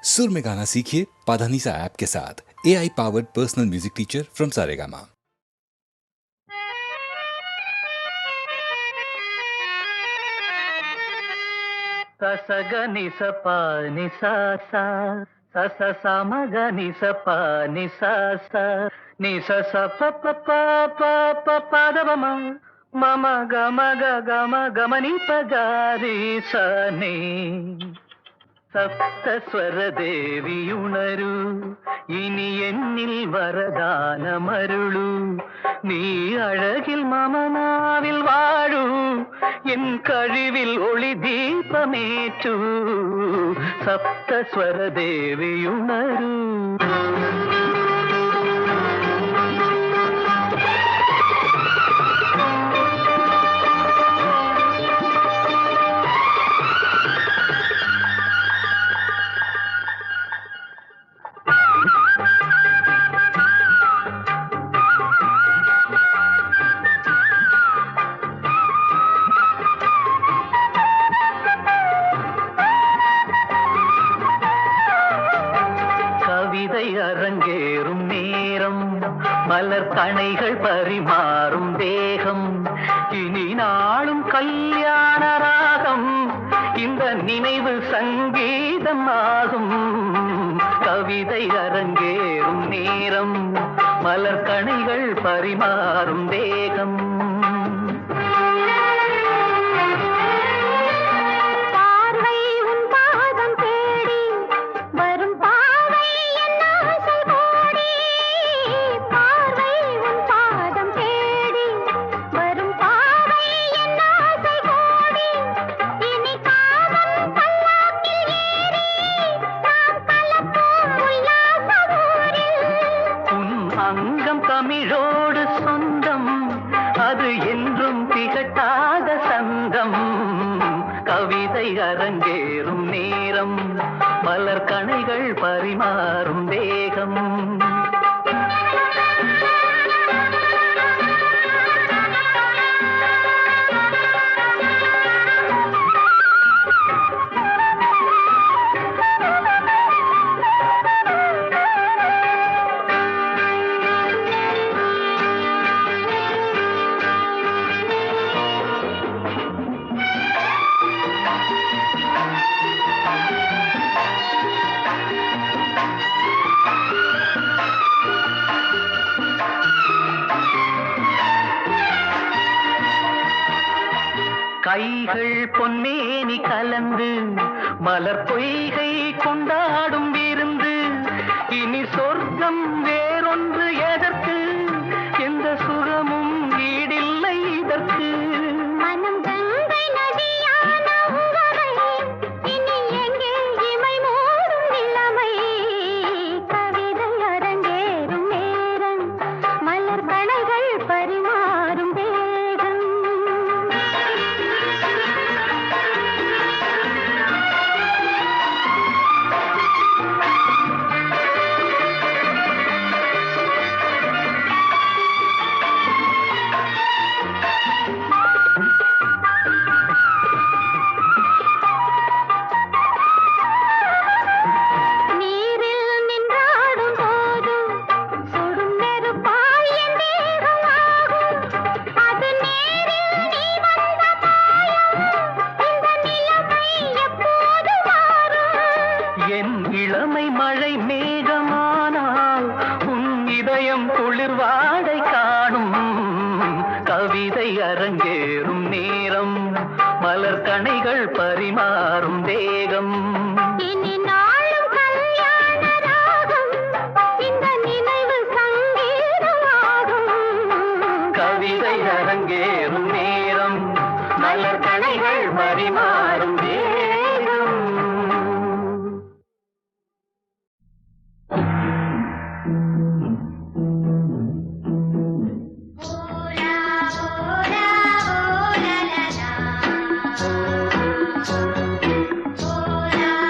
सुर में गाना सीखिए पाधानीसा ऐप के साथ। AI powered personal music teacher from Saregama. ససగని సపాని సాసా సస సమగని సపాని సాసా ని సస పప పప పదవమ మమ గమ గమ గమని పగారి సని സപ്തസ്വരദേവിയുണരൂ ഇനി എന്നിൽ വരദാനമരുളൂ നീ അഴകിൽ മമനാവിൽ വാഴൂ എൻ കഴിവിൽ ഒളി ദീപമേറ്റൂ സപ്തസ്വരദേവിയുണരൂ அரங்கேறும் நேரம் மலர் கணைகள் பரிமாறும் தேகம் இனி நாளும் கல்யாண ராகம் இந்த நினைவு சங்கீதம் ஆகும் கவிதை அரங்கேறும் நேரம் மலர் கணைகள் பரிமாறும் தேகம் அங்கம் தமிழோடு சொந்தம் அது என்றும் திகட்டாத சந்தம் கவிதை அரங்கேறும் நேரம் மலர் கணைகள் பரிமாறும் வேகம் கைகள் பொன்மேனி கலந்து மலர் பொய்கை கொண்டாடும் விருந்து இனி சொர்க்கம் வேறொன்று எதற்கு எந்த சுகமும் ஈடில்லை இதற்கு மனம் கங்கை நதியான உறவை இனி எங்கே இமை மூடும் நிலைமை கவிதை அரங்கேறும் நேரம் மலர் கணைகள் பரிமாறும் வேகம் இளமை மழை மேகமானால் உன் இதயம் குளிர்வாடை காணும் கவிதை அரங்கேறும் நேரம் மலர் கணைகள் பரிமாறும் தேகம் இனி நாளும் கல்யாண ராகம் இந்த நினைவு சங்கீதமாகும் கவிதை அரங்கேறும் நேரம் மலர் கணைகள் பரிமாறும் தேகம் Hola.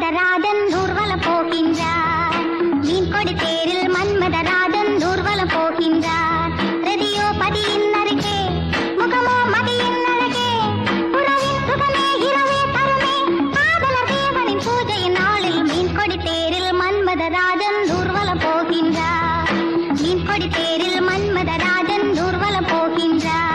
மன்மதராஜன் ஊர்வலம் போகின்றார். மீன்கொடி தேரில் மன்மதராஜன் ஊர்வலம் போகின்றார். ரதியோ பதியின் அருகே, முகமோ மதியின் அழகே, உறவின் சுகமே இரவே தருமே, காதலர் தேவனின் பூஜையின் நாளில் மீன்கொடி தேரில் மன்மதராஜன் ஊர்வலம் போகின்றார். மீன்கொடி தேரில் மன்மதராஜன் ஊர்வலம் போகின்றார்.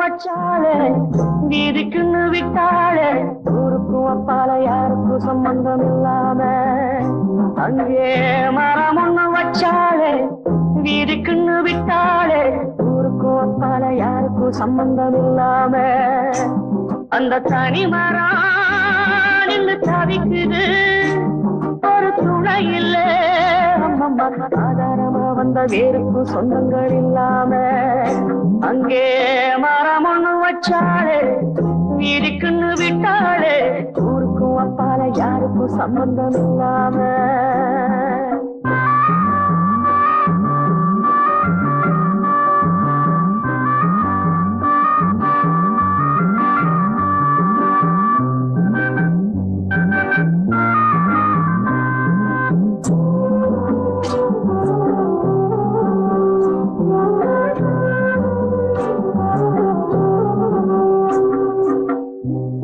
வச்சாலே வீதிக்குன்னு விட்டாளே ஊருக்கும் அப்பால யாருக்கும் சம்பந்தம் இல்லாம அங்கே மரம் ஒண்ணு வச்சாலே வீதிக்குன்னு விட்டாளே ஊருக்கும் அப்பால யாருக்கும் சம்பந்தம் இல்லாம அந்த தனி மரம் நின்று தவிக்குது ஒரு துணை இல்லை ஆதாரமா வந்த வேருக்கும் சொந்தங்கள் இல்லாம அங்கே மரம் ஒண்ணு வச்சாலே வீதிக்குன்னு விட்டாளே ஊருக்கும் அப்பால யாருக்கும் சம்பந்தம் இல்லாம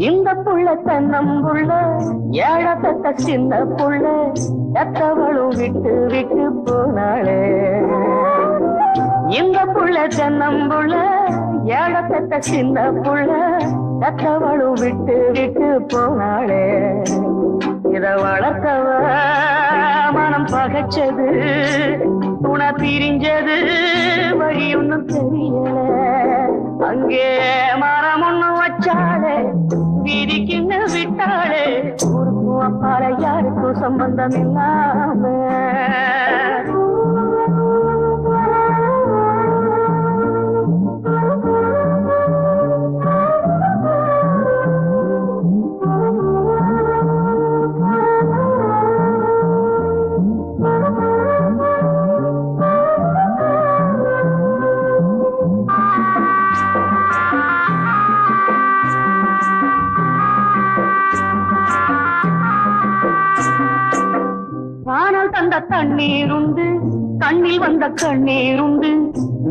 இந்த புள்ள தென்னம்புள்ள ஏழத்த சின்ன புள்ள எத்தவளும் விட்டு விட்டு போனாளே இந்த புள்ள தென்னம்புள்ள ஏழப்பட்ட சின்ன புள்ள தத்தவளும் விட்டு விட்டு போனாளே இத வளர்த்தவ மனம் பகைச்சது துணை பிரிஞ்சது வழி ஒன்னும் தெரியல அங்கே மரம் ஒண்ணு வச்சாளே வீதிக்குன்னு விட்டாளே ஊருக்கும் அப்பால யாருக்கும் சம்பந்தம் இல்லாம தண்ணீருண்டு கண்ணில் வந்த கண்ணீருண்டு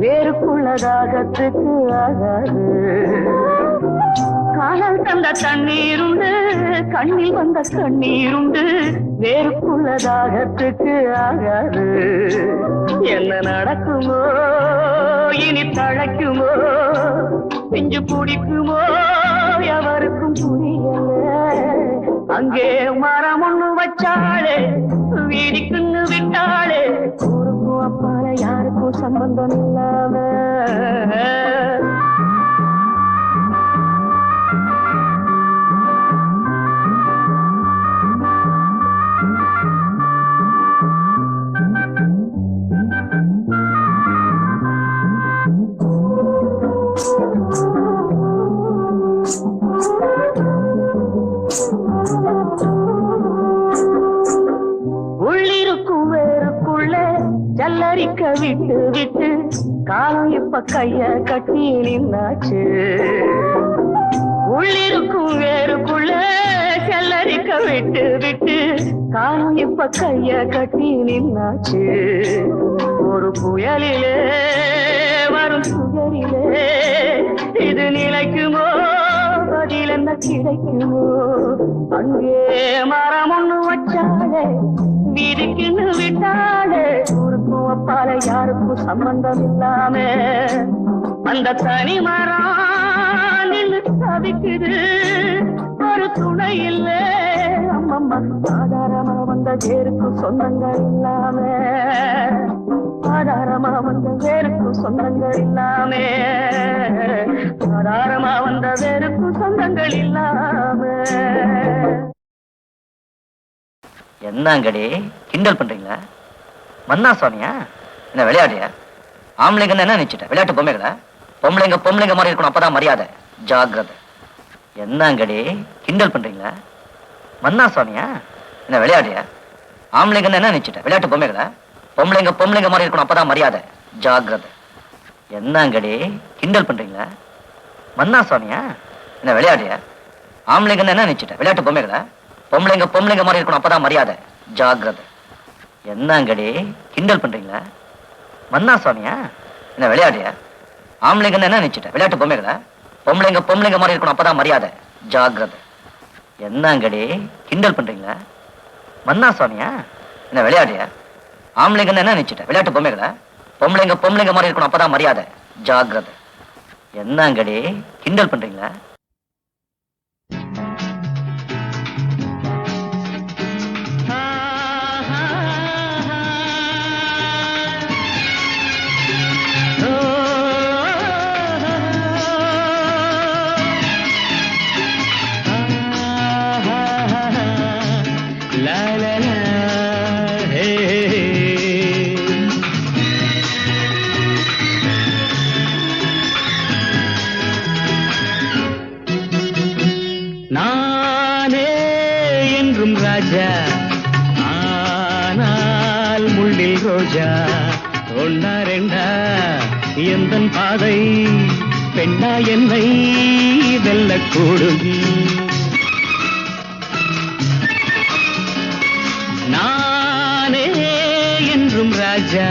வேறுக்குள்ளதாகத்துக்கு ஆகாது காணல் தந்த தண்ணீருண்டு கண்ணில் வந்த கண்ணீருண்டு வேறுக்குள்ளதாகத்துக்கு ஆகாது என்ன நடக்குமோ இனி தழைக்குமோ பிஞ்சு பிடிக்குமோ எவருக்கும் புரியல அங்கே மரம் ஒண்ணு வச்சாளே வீடிக்குன்னு விட்டாளே ஊருக்கும் அப்பால யாருக்கும் சம்பந்தம் இல்லாம ஜல்லரிக்க விட்டு விட்டு காலம் இப்ப கைய கட்டி நின்னாச்சு உள்ளிருக்கும் வேறுக்குள்ள ஜல்லரிக்க விட்டு விட்டு காலம் இப்ப கைய கட்டி நின்னாச்சு ஒரு புயலிலே வரும் சுகரிலே இது நிலைக்குமோ பதில் என்ன கிடைக்குமோ அங்கே மரம் ஒண்ணு வச்சாலே வீதிக்குன்னு விட்டாலே ஊருக்கும் அப்பால யாருக்கும் சம்பந்தம் இல்லாம அந்த தனி மரம் நின்று தவிக்குது ஒரு துணை இல்ல அம்மம்மா ஆதாரமா வந்த வேருக்கும் சொந்தங்கள் இல்லாம ஆதாரமா வந்த வேருக்கும் சொந்தங்கள் இல்லாம ஆதாரமா வந்த வேருக்கும் சொந்தங்கள் இல்லாம என்னங்கடி கிண்டல் பண்றீங்களா? மன்னா சுவாமியா? என்ன விளையாடியா? ஆம்பளைங்கன்னு என்ன நினைச்சிட்ட? விளையாட்டு பொம்மைகளா? பொம்பளைங்க மாதிரி இருக்கணும், அப்பதான் மரியாதை. ஜாகிரதை. என்னங்கடி கிண்டல் பண்றீங்களா? மன்னா சுவாமியா? என்ன விளையாடியா? ஆம்பளைங்கன்னு என்ன நினைச்சிட்ட? விளையாட்டு பொம்மைகளா? பொம்பளைங்க மாதிரி இருக்கணும், அப்பதான் மரியாதை. ஜாகிரதை. என்னங்கடி கிண்டல் பண்றீங்களா? மன்னா சுவாமியா? என்ன விளையாடியா? ஆம்பளைங்கன்னு என்ன நினைச்சிட்ட? விளையாட்டு பொம்மைகளா? பொம்பளைங்க மாதிரி இருக்கணும், அப்பதான் மரியாதை. ஜாகிரதை. என்னங்கடி கிண்டல் பண்றீங்களா? மன்னா சுவாமியா? என்ன விளையாடியா? ஆம்பளைங்கன்னு என்ன நினைச்சிட்ட? விளையாட்டு பொம்மைகளா? பொம்பளைங்க மாதிரி இருக்கணும், அப்பதான் மரியாதை. ஜாகிரதை. என்னங்கடி கிண்டல் பண்றீங்களா? மன்னா சுவாமியா? என்ன விளையாடியா? ஆம்பளைங்கன்னு என்ன நினைச்சிட்ட? விளையாட்டு பொம்மைகளா? பொம்பளைங்க மாதிரி இருக்கணும், அப்பதான் மரியாதை. ஜாகிரதை. என்னங்கடி கிண்டல் பண்றீங்களா? ஆனால் முள்ளில் ரோஜா ஒன்னா ரெண்டா எந்தன் பாதை பெண்ணா என்னை வெல்லக்கூடும் நானே என்றும் ராஜா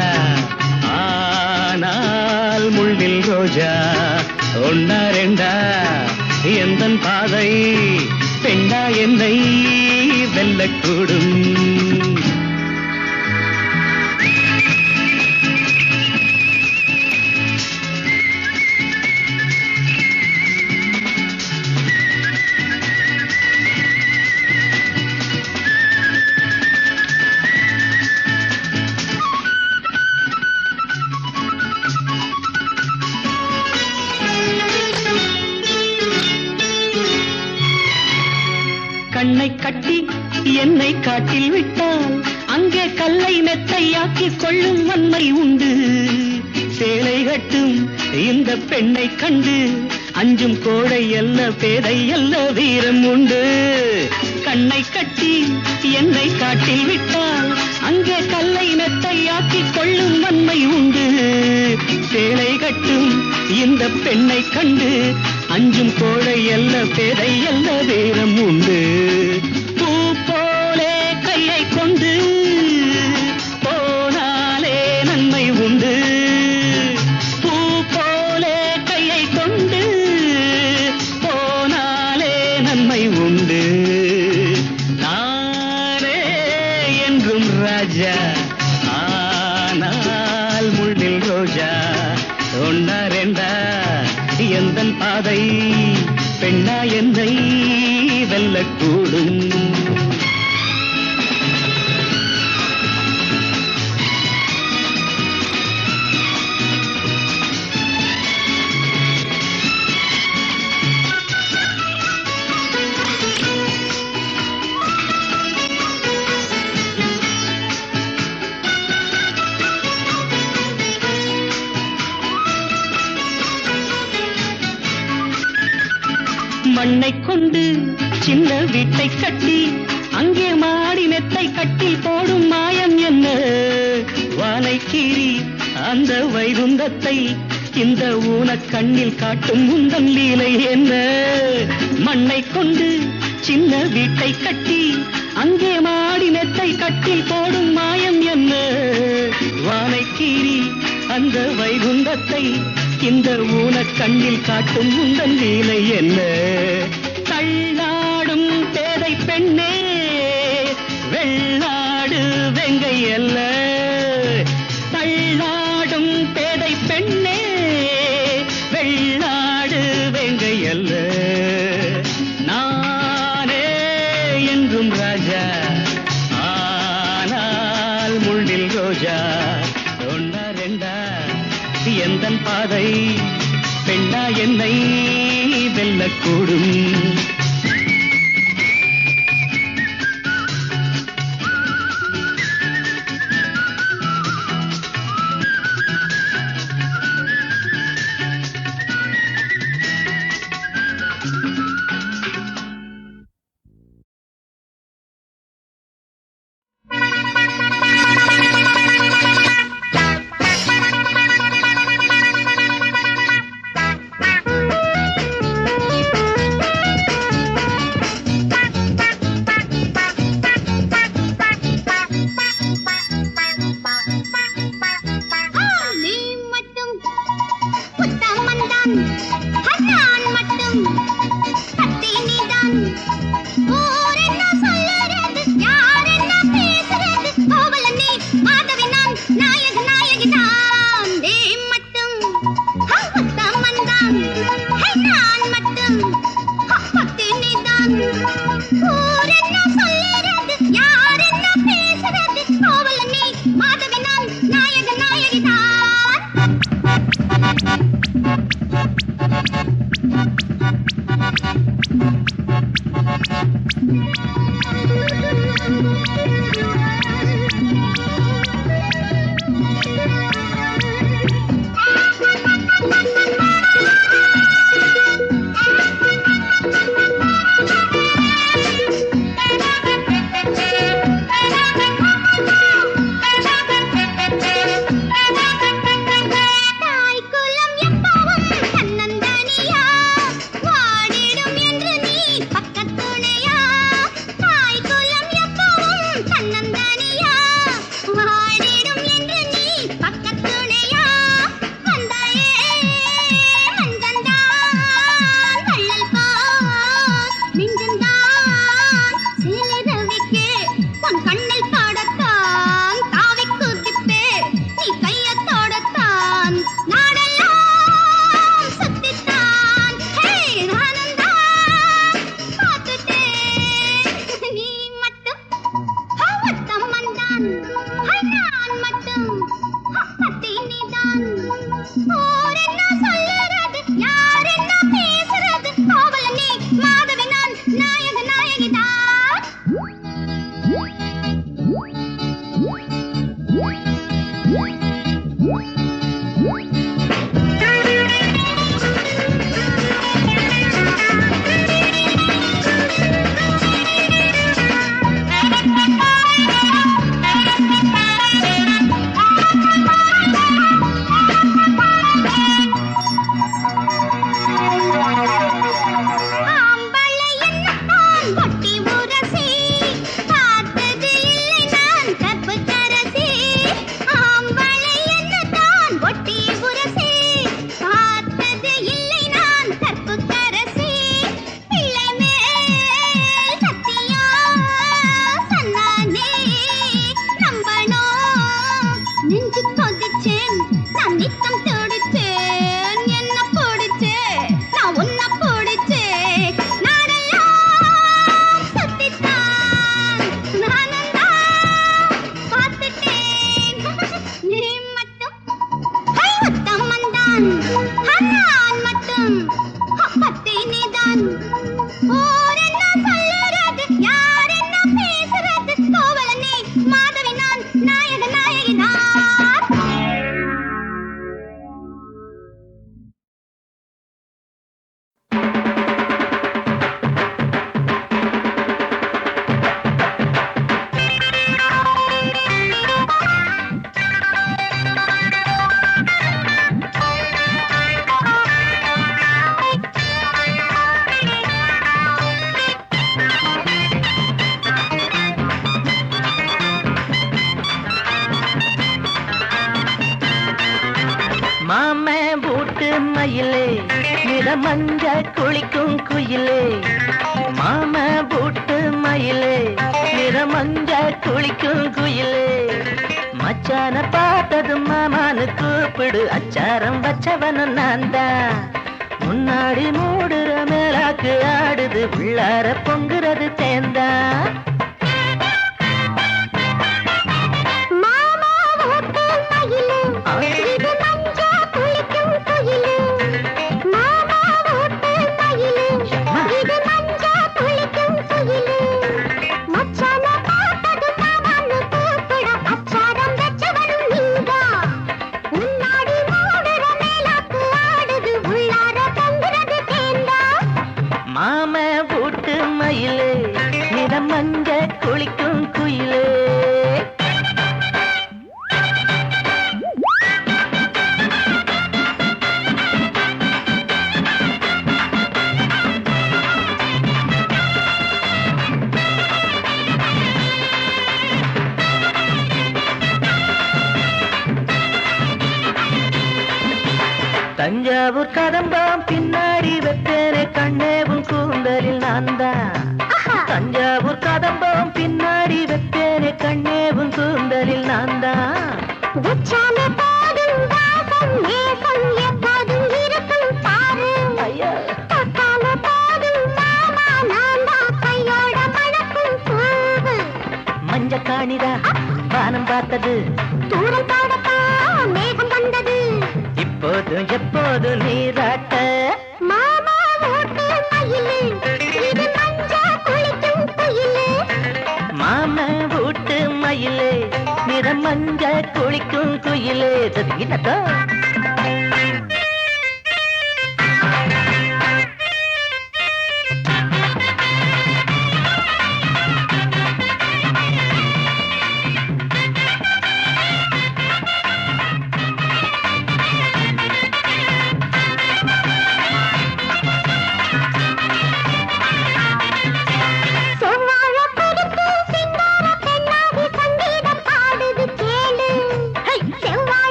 ஆனால் முள்ளில் ரோஜா ஒன்னா ரெண்டா எந்தன் பாதை பெண்ணா என்னை வெல்லக்கூடும் கண்ணை கட்டி என்னை காட்டில் விட்டால் அங்கே கல்லை மெத்தையாக்கி கொள்ளும் வன்மை உண்டு. சேலை கட்டும் இந்த பெண்ணை கண்டு அஞ்சும் கோடை அல்ல பேதை அல்ல வீரம் உண்டு. கண்ணை கட்டி என்னை காட்டில் விட்டால் அங்கே கல்லை மெத்தையாக்கி கொள்ளும் வன்மை உண்டு. சேலை கட்டும் இந்த பெண்ணை கண்டு அஞ்சும் கோடை அல்ல பேதை அல்ல வீரம் உண்டு. பூ போலே கையை கொண்டு போனாலே நன்மை உண்டு. பூ போலே கையை கொண்டு போனாலே நன்மை உண்டு. நானே என்றும் ராஜா ஆனால் முள்ளில் ரோஜா. ஒன்னா ரெண்டா எந்தன் பாதை பெண்ணா என்னை வெல்லக்கூடும். மண்ணை கொண்டு சின்ன வீட்டை கட்டி அங்கே மாடி மெத்தை கட்டில் போடும் மாயம் என்ன? வானை கீறி அந்த வைகுந்தத்தை இந்த ஊனக் கண்ணில் காட்டும் முந்தன் லீலை என்ன? மண்ணை கொண்டு சின்ன வீட்டை கட்டி அங்கே மாடி மெத்தை கட்டில் போடும் மாயம் என்ன? வானை கீறி அந்த வைகுந்தத்தை இந்த ஊனக் கண்ணில் காட்டும் முந்தன் லீலை என்ன? தள்ளாடும் பேதை பெண்ணே வெள்ளாடு வெங்கை அல்ல. தள்ளாடும் பேதை பெண்ணே வெள்ளாடு வெங்கை அல்ல. நானே என்றும் ராஜா ஆனால் முள்ளில் ரோஜா. ஒன்னா ரெண்டா எந்தன் பாதை பெண்ணா என்னை வெல்லக்கூடும். நாயகி தான் மாமே பூட்டு மயிலே நிற மஞ்ச குளிக்கும் குயிலே மாமே பூட்டு மயிலே நிற மஞ்ச குளிக்கும் குயிலே மச்சான பார்த்தது மாமான்னு கூப்பிடு அச்சாரம் வச்சவனு நான் தான் முன்னாடி மூடுற மேலாக்கு ஆடுது உள்ளார பொங்குறது தேந்தா மஞ்ச குளிக்கும் குயிலே தஞ்சாவூர் கதம்பாம் பின்னாடி வெத்தேனே கண்ணேவும் கூந்தலில் நான் தான் தஞ்சாவூர் கதம்பம் பின்னாடி வெத்தேனே கண்ணேவும் கூந்தலில் நான் தான் மஞ்ச காணிதா வானம் பார்த்தது தூரல் பாடப்பா மேகம் வந்தது இப்போது எப்போது நீராட்ட மாமா ஓட்டு மயிலே இது மஞ்ச குளிக்கும் குயிலே மாமா ஓட்டு மயிலே நிற மஞ்ச குளிக்கும் குயிலே தத்திட்டா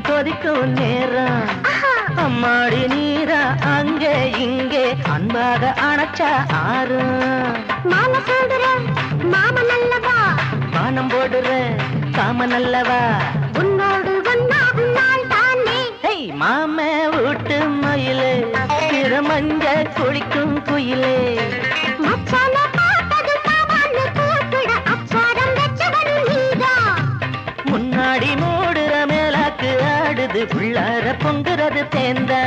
கொதிக்கும் நேரம் அம்மாடி நீரா அங்கே இங்கே அன்பாக அணைச்சா ஆறு மாலை போடுற மாம நல்லவா பானம் போடுற காம நல்லவா உன்னோடு ஒன்னாகும் நாள் தானே மாம வீட்டு மயிலே திற மஞ்ச குளிக்கும் குயிலே முன்னாடி மூடுற மேலாக்கு ஆடுது உள்ளார பொங்குறது தேந்தா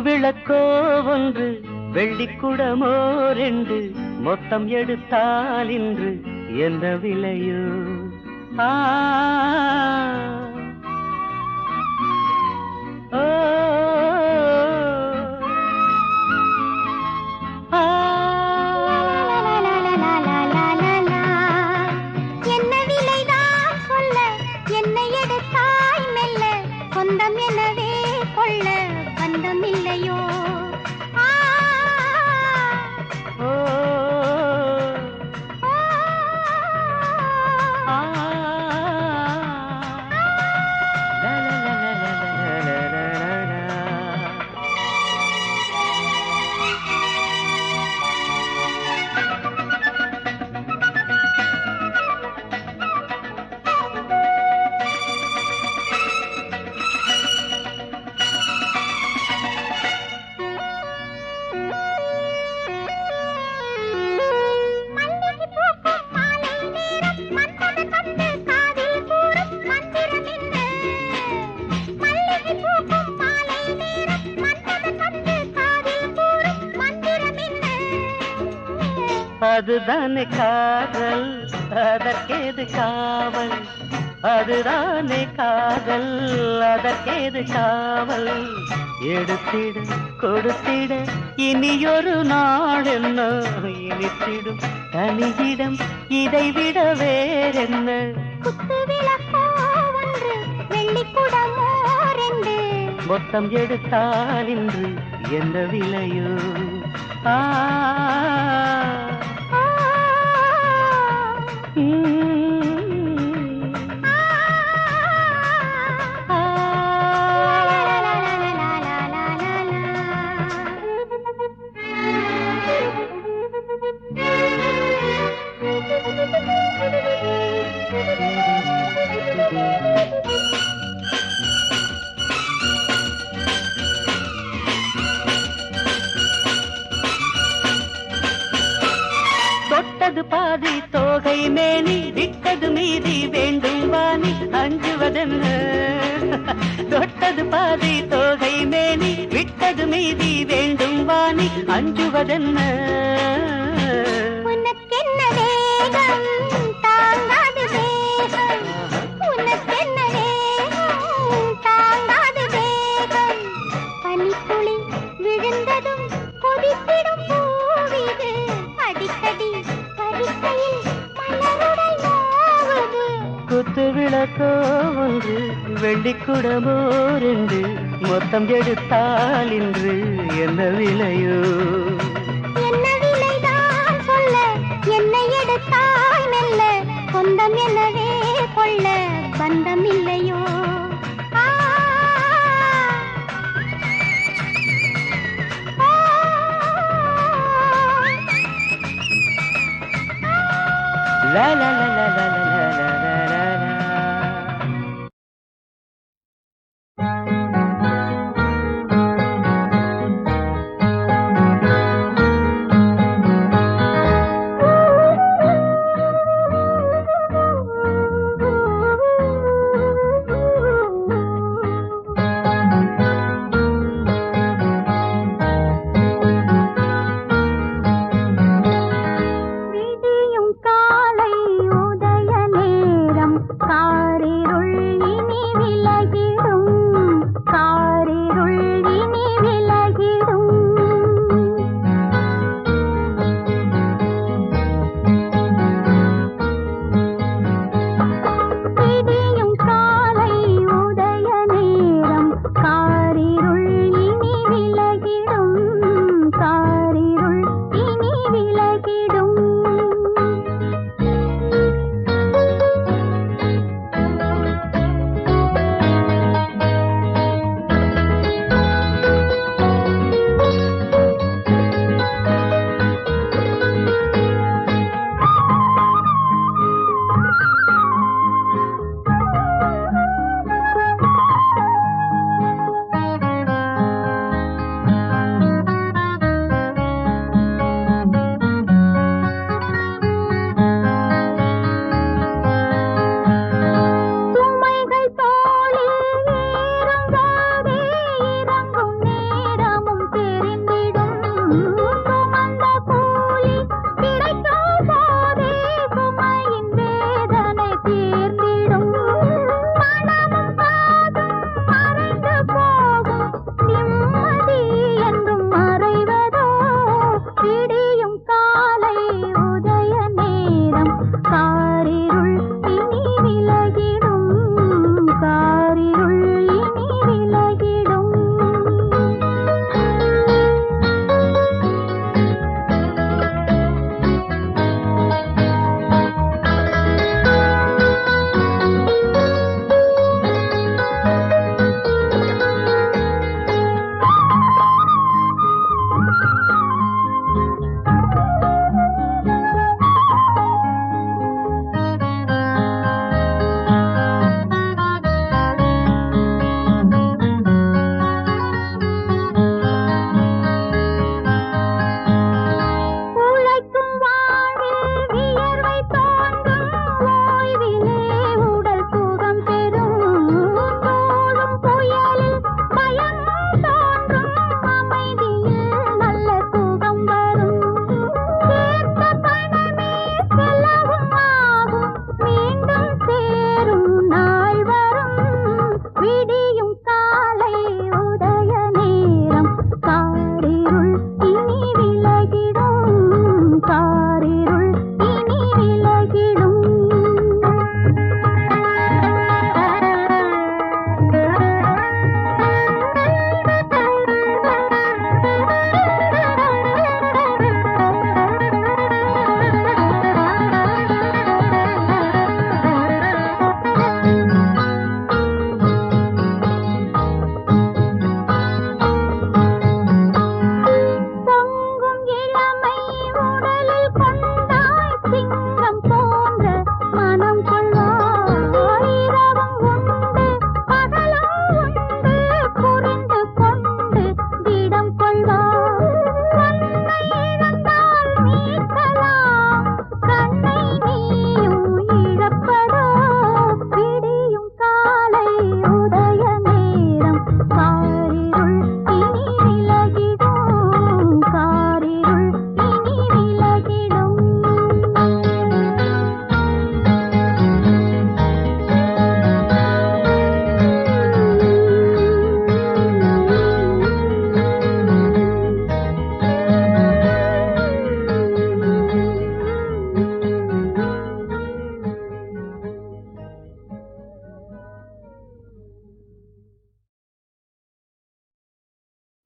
விளக்கோ ஒன்று வெள்ளிக்குடமோ ரெண்டு மொத்தம் எடுத்தால் இன்று என்ன விலையோ ஆ என்ன விலைதான் சொல்ல என்னை எடுத்தாய் மெல்ல சொந்தம் எனவே கொள்ள பந்தமில்லையோ அதுதானே காதல் அதற்கேது காவல் அதுதானே காதல் அதற்கேது காவல் எடுத்திட கொடுத்திட இனியொரு நாள் என்ன இனித்திடும் தனியிடம் இதைவிட வேறென்ன குத்து விளக்கோ ஒன்று வெள்ளிக்குடமோ ரெண்டு மொத்தம் எடுத்தால் இன்று என்ன விலையோ ஆ தொட்டது பாதி தோகை மேனி விட்டது மீதி வேண்டும் வாணி அஞ்சுவதென்ன தொட்டது பாதி தோகை மேனி விட்டது மீதி வேண்டும் வாணி அஞ்சுவதென்ன உனக்கென்ன வேகம் தாங்காது வேகம் உனக்கென்ன வேகம் தாங்காது வேகம் பனித்துளி விழுந்ததும் கொதித்திடும் பூவிது அடிக்கடி பறிக்கையில் மலருடை நோவது குத்து விளக்கோ ஒன்று வெள்ளிக்குடமோ ரெண்டு மொத்தம் எடுத்தால் இன்று என்ன விலையோ என்ன விலைதான் சொல்ல என்னை எடுத்தாய் மெல்ல சொந்தம் எனவே கொள்ள பந்தம் இல்லையோ ஆ, ஆ, லா லா லா லா லா லா லா லா லா லா. விடியும் காலை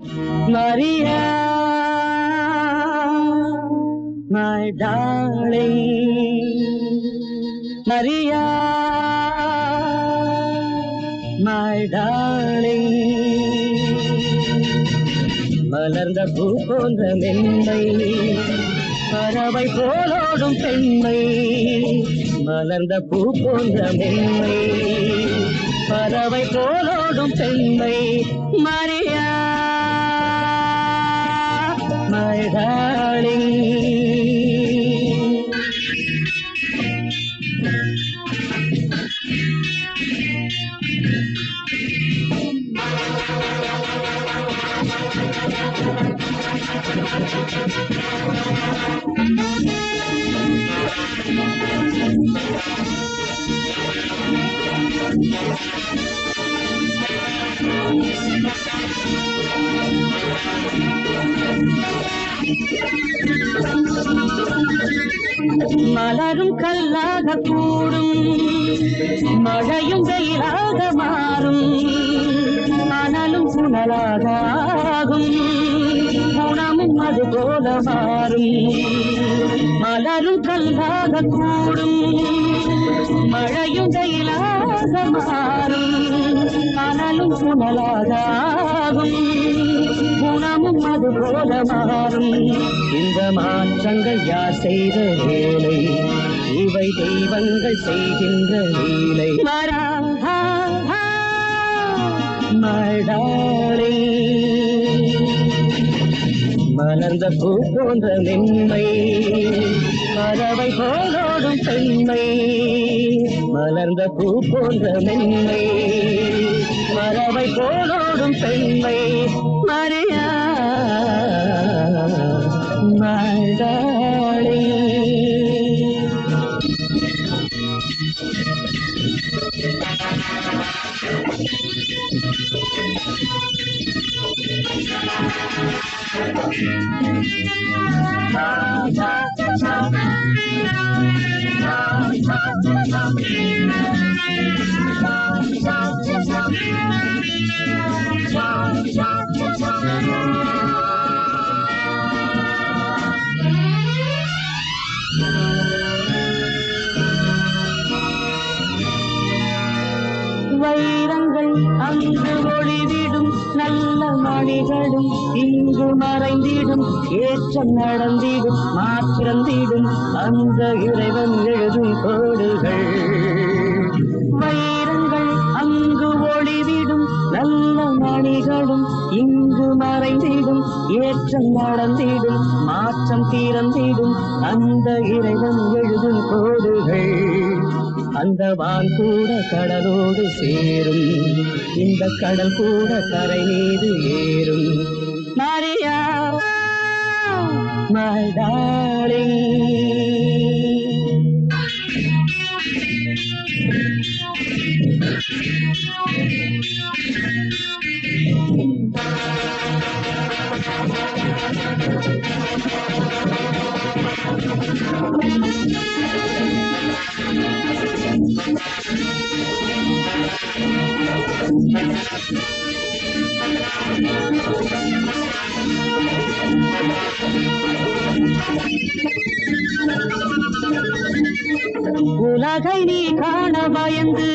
Maria, my darling, Maria, my darling. மலர்ந்த பூ போன்ற மென்மை பறவை போலோடும் பெண்மை மலர்ந்த பூ போன்ற மென்மை பறவை போலோடும் பெண்மை மரியா my darling. மலரும் கல்லாக கூடும் மழையும் வெயிலாக மாறும் அனலும் புனலாக ஆகும் குணமும் அது போல மாறும் மலரும் கல்லாக கூடும் மழையும் வெயிலாக மாறும் அனலும் புனலாக ஆகும் குணமும் அது போல மாறும் இந்த மாற்றங்கள் யார் செய்த வேலை இவை தெய்வங்கள் செய்கின்ற லீலை மலர்ந்த பூ போன்ற மென்மை பறவை போலோடும் பெண்மை மலர்ந்த பூ போன்ற மென்மை பறவை போலோடும் பெண்மை மரியா my darling. வைரங்கள் அங்கு ஒளிவிடும் நல்ல மணிகளும் இங்கு மறைந்திடும் ஏற்றம் நடந்திடும் மாற்றந்திடும் அந்த இறைவன் எழுதும் கோடுகள் வைரங்கள் அங்கு ஒளிவிடும் நல்ல மணிகளும் இங்கு மறைந்திடும் ஏற்றம் நடந்திடும் மாற்றம் தீரந்திடும் அந்த இறைவன் எழுதும் கோடுகள் அந்த வான் கூட கடலோடு சேரும் இந்த கடல் கூட கரை மீது ஏறும் மரியா my darling. உலகை நீ காண பயந்து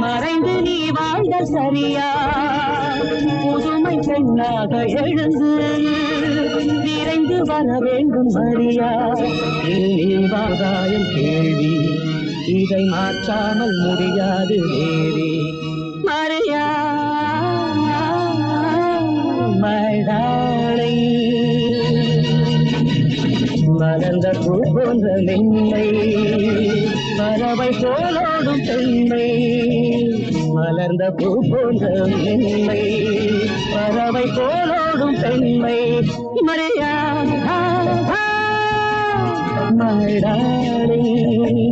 மறைந்து நீ வாழ்ந்த சரியா புதுமை பெண்ணாக எழுந்து விரைந்து வர வேண்டும் மரியா நீ வாதாயம் கேள்வி இதை மாற்றாமல் முடியாது வேறே மரியா my darling. மலர்ந்த பூ போன்ற மென்மை பறவை போலோடும் பெண்மை மலர்ந்த பூ போன்ற மென்மை பறவை போலோடும் பெண்மை மரியா my darling.